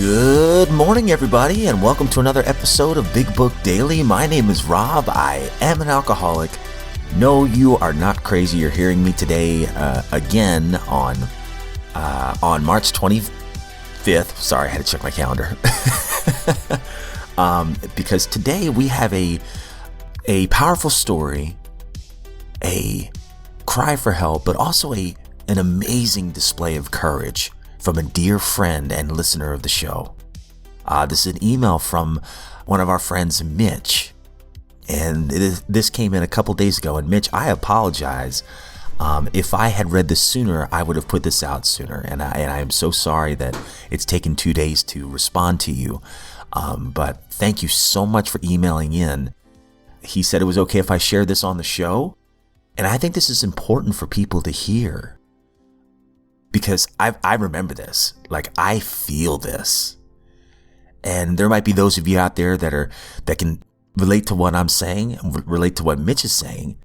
Good morning, everybody, and welcome to another episode of Big Book Daily. My name is Rob. I am an alcoholic. No, you are not crazy. You're hearing me today again on March 25th. Sorry, I had to check my calendar. Because today we have a powerful story, a cry for help, but also an amazing display of courage from a dear friend and listener of the show. This is an email from one of our friends, Mitch. And this came in a couple days ago. And Mitch, I apologize. If I had read this sooner, I would have put this out sooner. And I am so sorry that it's taken 2 days to respond to you. But thank you so much for emailing in. He said it was okay if I shared this on the show. And I think this is important for people to hear. Because I remember this, like I feel this, and there might be those of you out there that can relate to what I'm saying, relate to what Mitch is saying,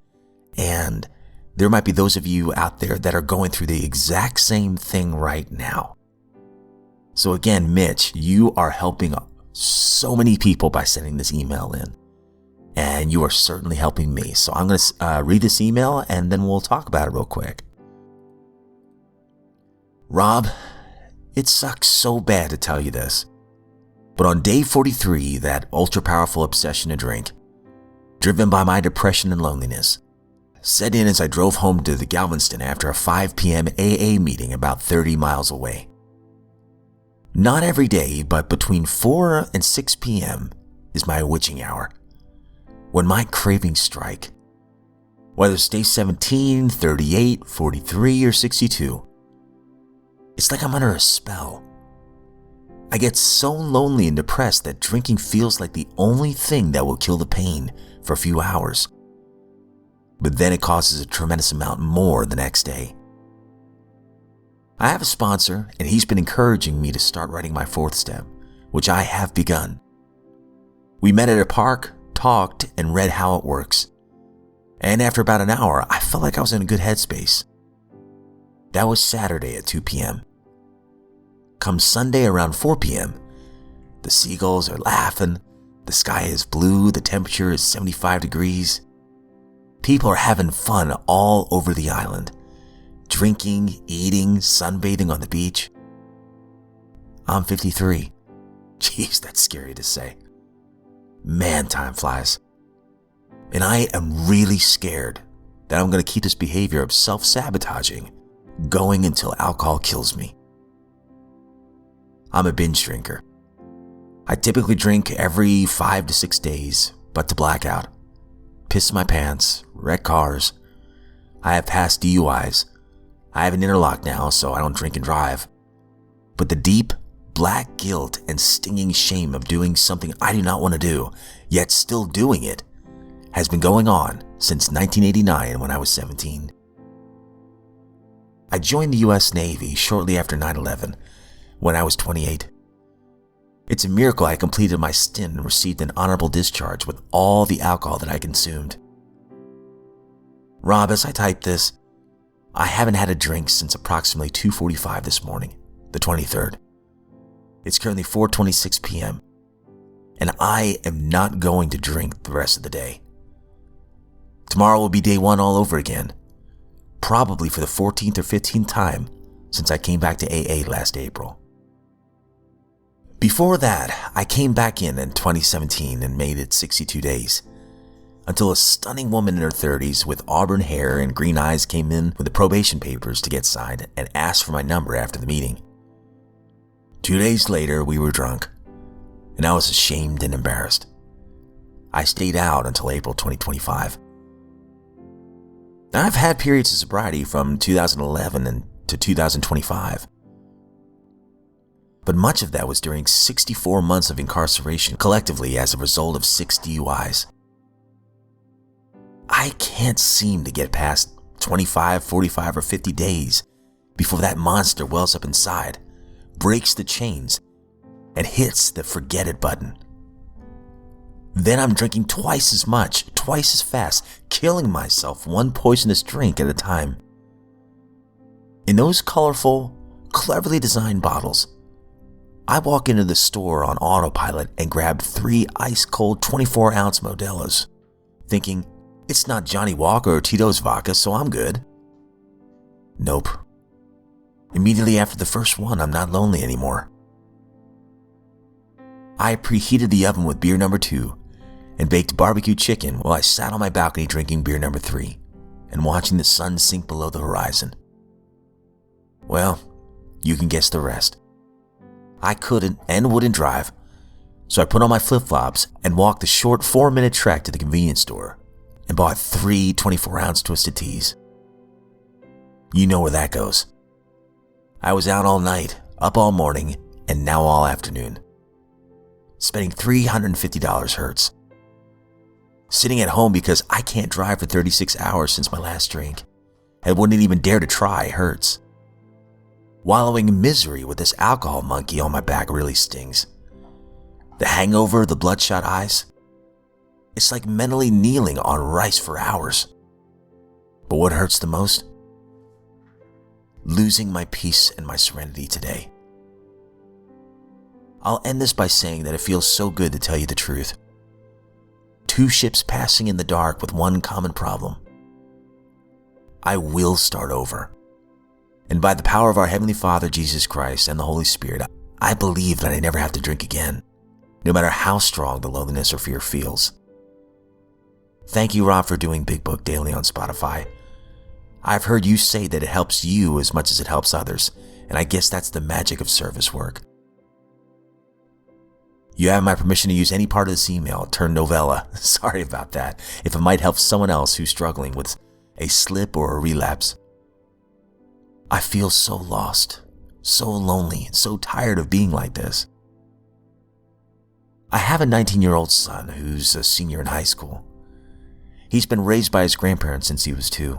and there might be those of you out there that are going through the exact same thing right now. So again, Mitch, you are helping so many people by sending this email in, and you are certainly helping me. So I'm going to read this email, and then we'll talk about it real quick. Rob, it sucks so bad to tell you this, but on day 43, that ultra-powerful obsession to drink, driven by my depression and loneliness, set in as I drove home to the Galveston after a 5 p.m. AA meeting about 30 miles away. Not every day, but between 4 and 6 p.m. is my witching hour, when my cravings strike. Whether it's day 17, 38, 43, or 62, it's like I'm under a spell. I get so lonely and depressed that drinking feels like the only thing that will kill the pain for a few hours. But then it causes a tremendous amount more the next day. I have a sponsor, and he's been encouraging me to start writing my 4th step, which I have begun. We met at a park, talked, and read how it works. And after about an hour, I felt like I was in a good headspace. That was Saturday at 2 p.m. Come Sunday around 4 p.m., the seagulls are laughing, the sky is blue, the temperature is 75 degrees. People are having fun all over the island, drinking, eating, sunbathing on the beach. I'm 53. Jeez, that's scary to say. Man, time flies. And I am really scared that I'm going to keep this behavior of self-sabotaging going until alcohol kills me. I'm a binge drinker. I typically drink every 5 to 6 days, but to blackout. Piss my pants, wreck cars. I have past DUIs. I have an interlock now, so I don't drink and drive. But the deep, black guilt and stinging shame of doing something I do not want to do, yet still doing it, has been going on since 1989 when I was 17. I joined the U.S. Navy shortly after 9/11 when I was 28. It's a miracle I completed my stint and received an honorable discharge with all the alcohol that I consumed. Rob, as I type this, I haven't had a drink since approximately 2:45 this morning, the 23rd. It's currently 4:26 p.m., and I am not going to drink the rest of the day. Tomorrow will be day 1 all over again. Probably for the 14th or 15th time since I came back to AA last April. Before that, I came back in 2017 and made it 62 days, until a stunning woman in her 30s with auburn hair and green eyes came in with the probation papers to get signed and asked for my number after the meeting. 2 days later, we were drunk, and I was ashamed and embarrassed. I stayed out until April 2025. I've had periods of sobriety from 2011 to 2025. But much of that was during 64 months of incarceration collectively as a result of 6 DUIs. I can't seem to get past 25, 45, or 50 days before that monster wells up inside, breaks the chains, and hits the forget it button. Then I'm drinking twice as much, twice as fast, killing myself one poisonous drink at a time. In those colorful, cleverly designed bottles, I walk into the store on autopilot and grab 3 ice-cold 24-ounce Modelo's, thinking, it's not Johnny Walker or Tito's vodka, so I'm good. Nope. Immediately after the first one, I'm not lonely anymore. I preheated the oven with beer number 2 and baked barbecue chicken while I sat on my balcony drinking beer number 3 and watching the sun sink below the horizon. Well, you can guess the rest. I couldn't and wouldn't drive, so I put on my flip-flops and walked the short 4-minute trek to the convenience store and bought 3 24-ounce Twisted Teas. You know where that goes. I was out all night, up all morning, and now all afternoon. Spending $350 hurts. Sitting at home because I can't drive for 36 hours since my last drink and wouldn't even dare to try hurts. Wallowing in misery with this alcohol monkey on my back really stings. The hangover, the bloodshot eyes. It's like mentally kneeling on rice for hours. But what hurts the most? Losing my peace and my serenity today. I'll end this by saying that it feels so good to tell you the truth. 2 ships passing in the dark with one common problem. I will start over. And by the power of our Heavenly Father, Jesus Christ, and the Holy Spirit, I believe that I never have to drink again, no matter how strong the loneliness or fear feels. Thank you, Rob, for doing Big Book Daily on Spotify. I've heard you say that it helps you as much as it helps others, and I guess that's the magic of service work. You have my permission to use any part of this email, turn novella. Sorry about that, if it might help someone else who's struggling with a slip or a relapse. I feel so lost, so lonely, and so tired of being like this. I have a 19-year-old son who's a senior in high school. He's been raised by his grandparents since he was 2.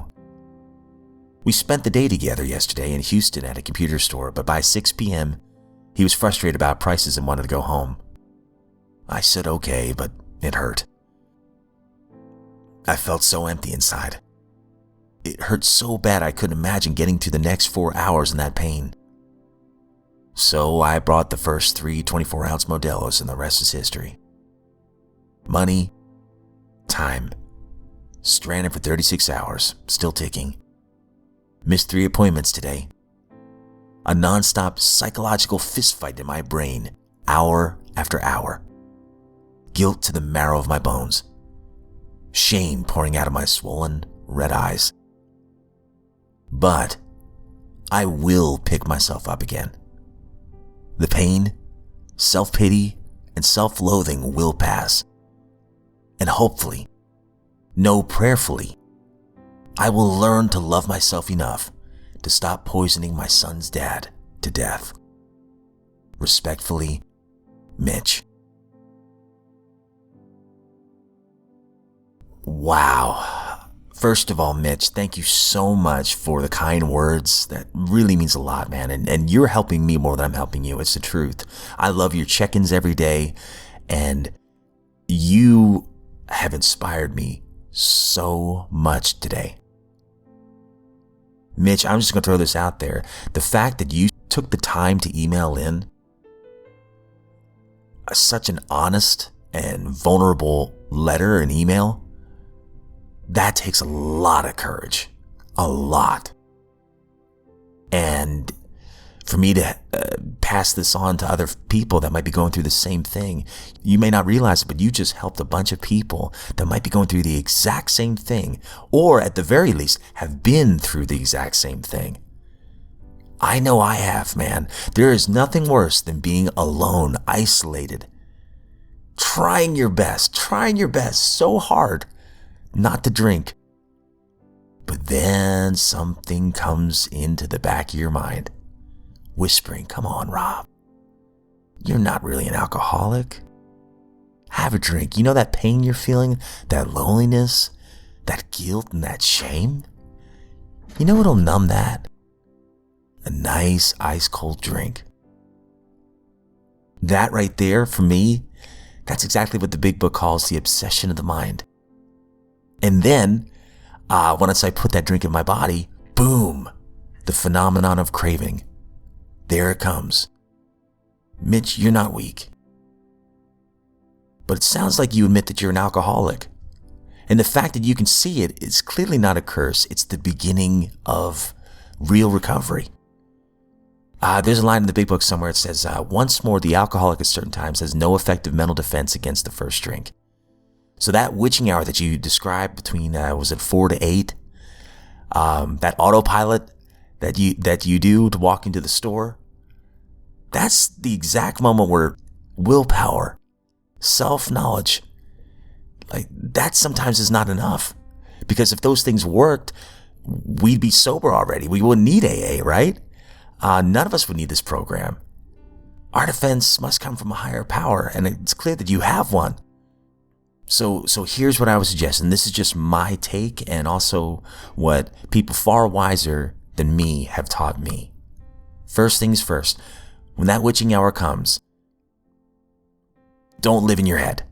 We spent the day together yesterday in Houston at a computer store, but by 6 p.m., he was frustrated about prices and wanted to go home. I said okay, but it hurt. I felt so empty inside. It hurt so bad I couldn't imagine getting to the next 4 hours in that pain. So I brought the first 3 24-ounce Modelo's and the rest is history. Money, time, stranded for 36 hours, still ticking. Missed 3 appointments today. A non-stop psychological fistfight in my brain, hour after hour. Guilt to the marrow of my bones. Shame pouring out of my swollen, red eyes. But I will pick myself up again. The pain, self-pity, and self-loathing will pass. And hopefully, no, prayerfully, I will learn to love myself enough to stop poisoning my son's dad to death. Respectfully, Mitch. Wow. First of all, Mitch, thank you so much for the kind words. That really means a lot, man. And you're helping me more than I'm helping you. It's the truth. I love your check-ins every day, and you have inspired me so much today. Mitch, I'm just going to throw this out there. The fact that you took the time to email in such an honest and vulnerable letter and email, that takes a lot of courage. A lot. And for me to pass this on to other people that might be going through the same thing, you may not realize it, but you just helped a bunch of people that might be going through the exact same thing, or at the very least have been through the exact same thing. I know I have, man. There is nothing worse than being alone, isolated, trying your best so hard not to drink. But then something comes into the back of your mind, whispering, come on, Rob, you're not really an alcoholic. Have a drink. You know that pain you're feeling, that loneliness, that guilt and that shame? You know what'll numb that? A nice ice cold drink. That right there, for me, that's exactly what the big book calls the obsession of the mind. And then, once I put that drink in my body, boom, the phenomenon of craving. There it comes. Mitch, you're not weak. But it sounds like you admit that you're an alcoholic. And the fact that you can see it is clearly not a curse. It's the beginning of real recovery. There's a line in the big book somewhere. It says, once more, the alcoholic at certain times has no effective mental defense against the first drink. So that witching hour that you described between, was it 4 to 8? That autopilot that you do to walk into the store. That's the exact moment where willpower, self-knowledge, like that sometimes is not enough. Because if those things worked, we'd be sober already. We wouldn't need AA, right? None of us would need this program. Our defense must come from a higher power, and it's clear that you have one. So here's what I would suggest, and this is just my take and also what people far wiser than me have taught me. First things first, when that witching hour comes, don't live in your head.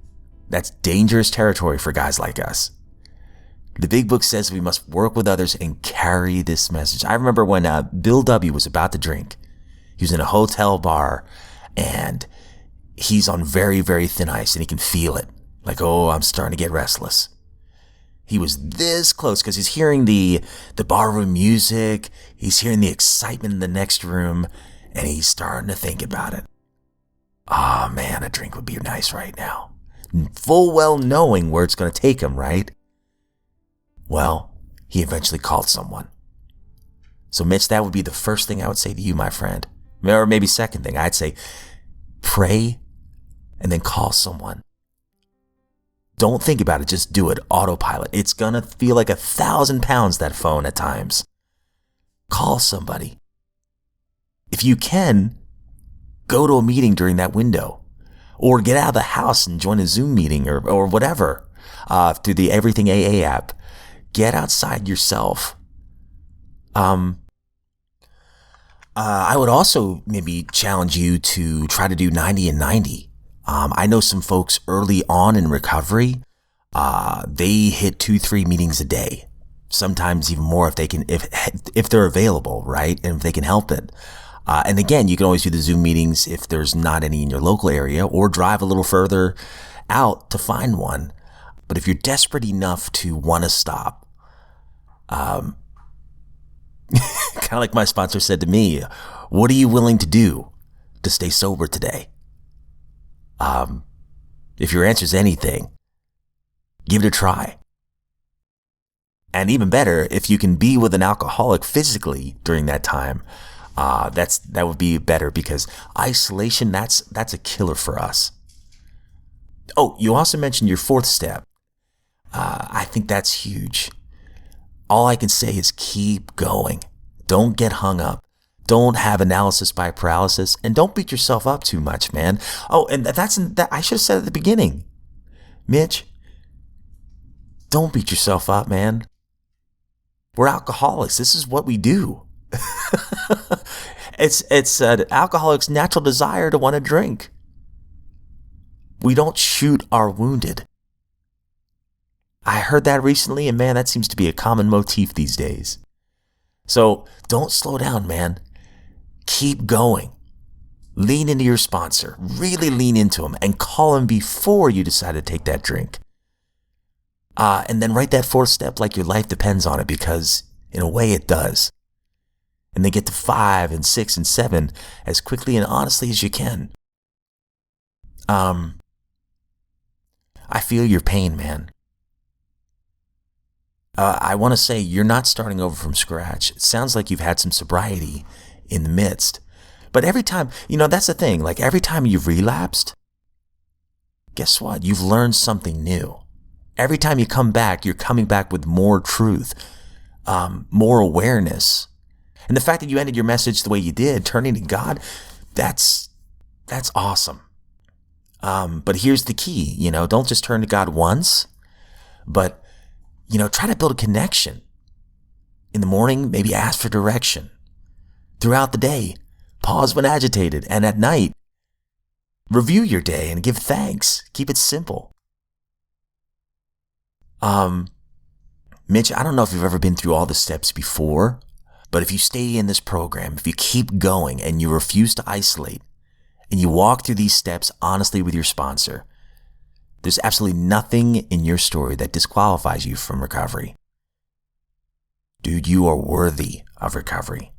That's dangerous territory for guys like us. The big book says we must work with others and carry this message. I remember when Bill W. was about to drink. He was in a hotel bar and he's on very, very thin ice and he can feel it. Like, oh, I'm starting to get restless. He was this close because he's hearing the barroom music. He's hearing the excitement in the next room and he's starting to think about it. Oh man, a drink would be nice right now. Full well knowing where it's going to take him, right? Well, he eventually called someone. So Mitch, that would be the first thing I would say to you, my friend. Or maybe second thing, I'd say pray and then call someone. Don't think about it, just do it. Autopilot. It's going to feel like 1,000 pounds, that phone at times. Call somebody. If you can, go to a meeting during that window. Or get out of the house and join a Zoom meeting or whatever through the Everything AA app. Get outside yourself. I would also maybe challenge you to try to do 90 and 90. I know some folks early on in recovery, they hit 2-3 meetings a day, sometimes even more if they can, if they're available, right? And if they can help it. And again, you can always do the Zoom meetings if there's not any in your local area or drive a little further out to find one. But if you're desperate enough to want to stop, kind of like my sponsor said to me, what are you willing to do to stay sober today? If your answer is anything, give it a try. And even better, if you can be with an alcoholic physically during that time, that would be better because isolation, that's a killer for us. Oh, you also mentioned your fourth step. I think that's huge. All I can say is keep going. Don't get hung up. Don't have analysis by paralysis, and don't beat yourself up too much, man. Oh, and that I should have said at the beginning. Mitch, don't beat yourself up, man. We're alcoholics. This is what we do. It's an alcoholic's natural desire to want to drink. We don't shoot our wounded. I heard that recently, and man, that seems to be a common motif these days. So don't slow down, man. Keep going. Lean into your sponsor. Really lean into him and call him before you decide to take that drink. And then write that fourth step like your life depends on it, because in a way it does. And then get to 5 and 6 and 7 as quickly and honestly as you can. I feel your pain, man. I want to say you're not starting over from scratch. It sounds like you've had some sobriety in the midst. But every time, that's the thing. Like every time you've relapsed, guess what? You've learned something new. Every time you come back, you're coming back with more truth, more awareness. And the fact that you ended your message the way you did, turning to God, that's awesome. But here's the key, don't just turn to God once, but try to build a connection. In the morning, maybe ask for direction. Throughout the day, pause when agitated. And at night, review your day and give thanks. Keep it simple. Mitch, I don't know if you've ever been through all the steps before, but if you stay in this program, if you keep going and you refuse to isolate and you walk through these steps honestly with your sponsor, there's absolutely nothing in your story that disqualifies you from recovery. Dude, you are worthy of recovery.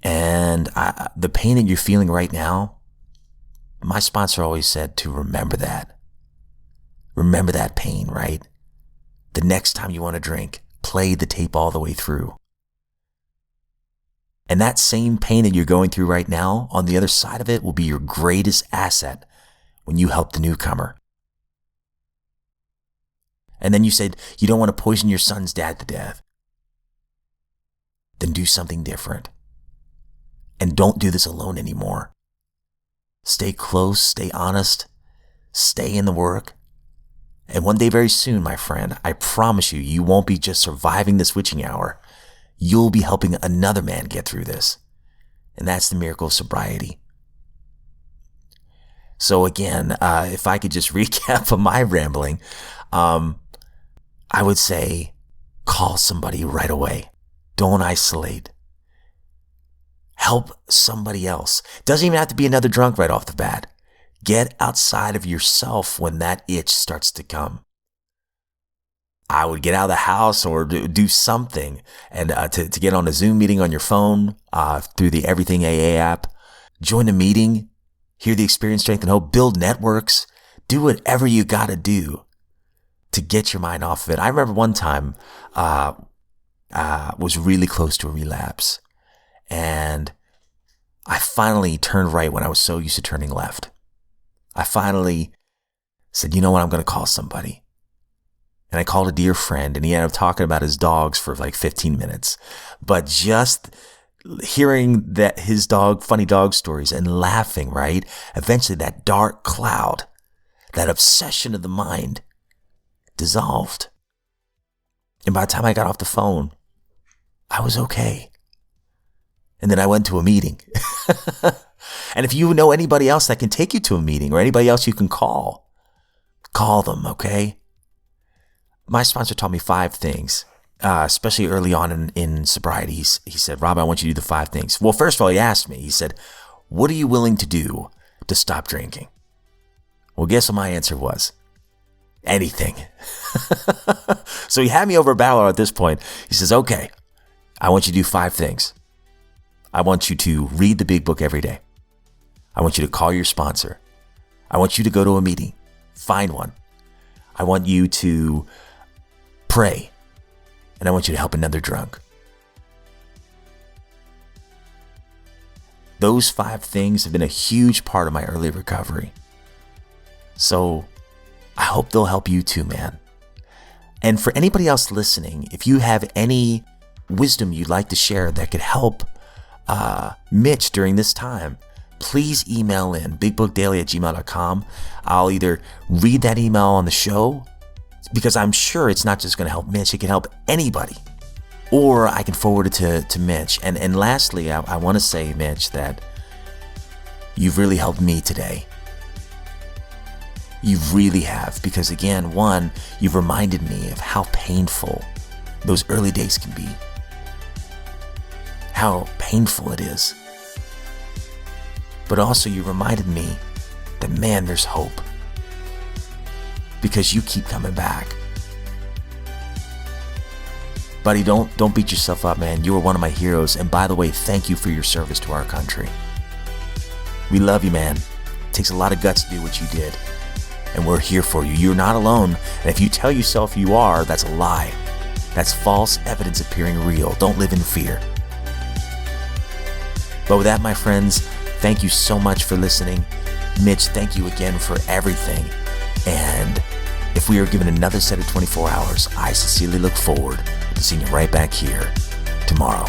And the pain that you're feeling right now, my sponsor always said to remember that. Remember that pain, right? The next time you want to drink, play the tape all the way through. And that same pain that you're going through right now, on the other side of it will be your greatest asset when you help the newcomer. And then you said you don't want to poison your son's dad to death. Then do something different. And don't do this alone anymore. Stay close, stay honest, stay in the work. And one day very soon, my friend, I promise you, you won't be just surviving this witching hour. You'll be helping another man get through this. And that's the miracle of sobriety. So again, if I could just recap of my rambling, I would say call somebody right away. Don't isolate. Help somebody else. Doesn't even have to be another drunk right off the bat. Get outside of yourself when that itch starts to come. I would get out of the house or do something and to get on a Zoom meeting on your phone through the Everything AA app. Join a meeting. Hear the experience, strength, and hope. Build networks. Do whatever you got to do to get your mind off of it. I remember one time was really close to a relapse. And I finally turned right when I was so used to turning left. I finally said, you know what, I'm going to call somebody. And I called a dear friend, and he ended up talking about his dogs for like 15 minutes. But just hearing that his funny dog stories and laughing, right? Eventually that dark cloud, that obsession of the mind dissolved. And by the time I got off the phone, I was okay. And then I went to a meeting. And if you know anybody else that can take you to a meeting or anybody else you can call them, okay? My sponsor taught me 5 things, especially early on in sobriety. He said, Rob, I want you to do the 5 things. Well, first of all, he asked me, he said, what are you willing to do to stop drinking? Well, guess what my answer was? Anything. So he had me over a barrel at this point. He says, okay, I want you to do 5 things. I want you to read the big book every day. I want you to call your sponsor. I want you to go to a meeting. Find one. I want you to pray. And I want you to help another drunk. Those 5 things have been a huge part of my early recovery. So I hope they'll help you too, man. And for anybody else listening, if you have any wisdom you'd like to share that could help Mitch during this time, please email in bigbookdaily@gmail.com. I'll either read that email on the show, because I'm sure it's not just going to help Mitch, it can help anybody, or I can forward it to Mitch. And lastly, I want to say, Mitch, that you've really helped me today. You really have, because again, one, you've reminded me of how painful those early days can be. How painful it is. But also you reminded me that, man, there's hope. Because you keep coming back. Buddy, don't beat yourself up, man. You are one of my heroes. And by the way, thank you for your service to our country. We love you, man. It takes a lot of guts to do what you did. And we're here for you. You're not alone. And if you tell yourself you are, that's a lie. That's false evidence appearing real. Don't live in fear. But with that, my friends, thank you so much for listening. Mitch, thank you again for everything. And if we are given another set of 24 hours, I sincerely look forward to seeing you right back here tomorrow.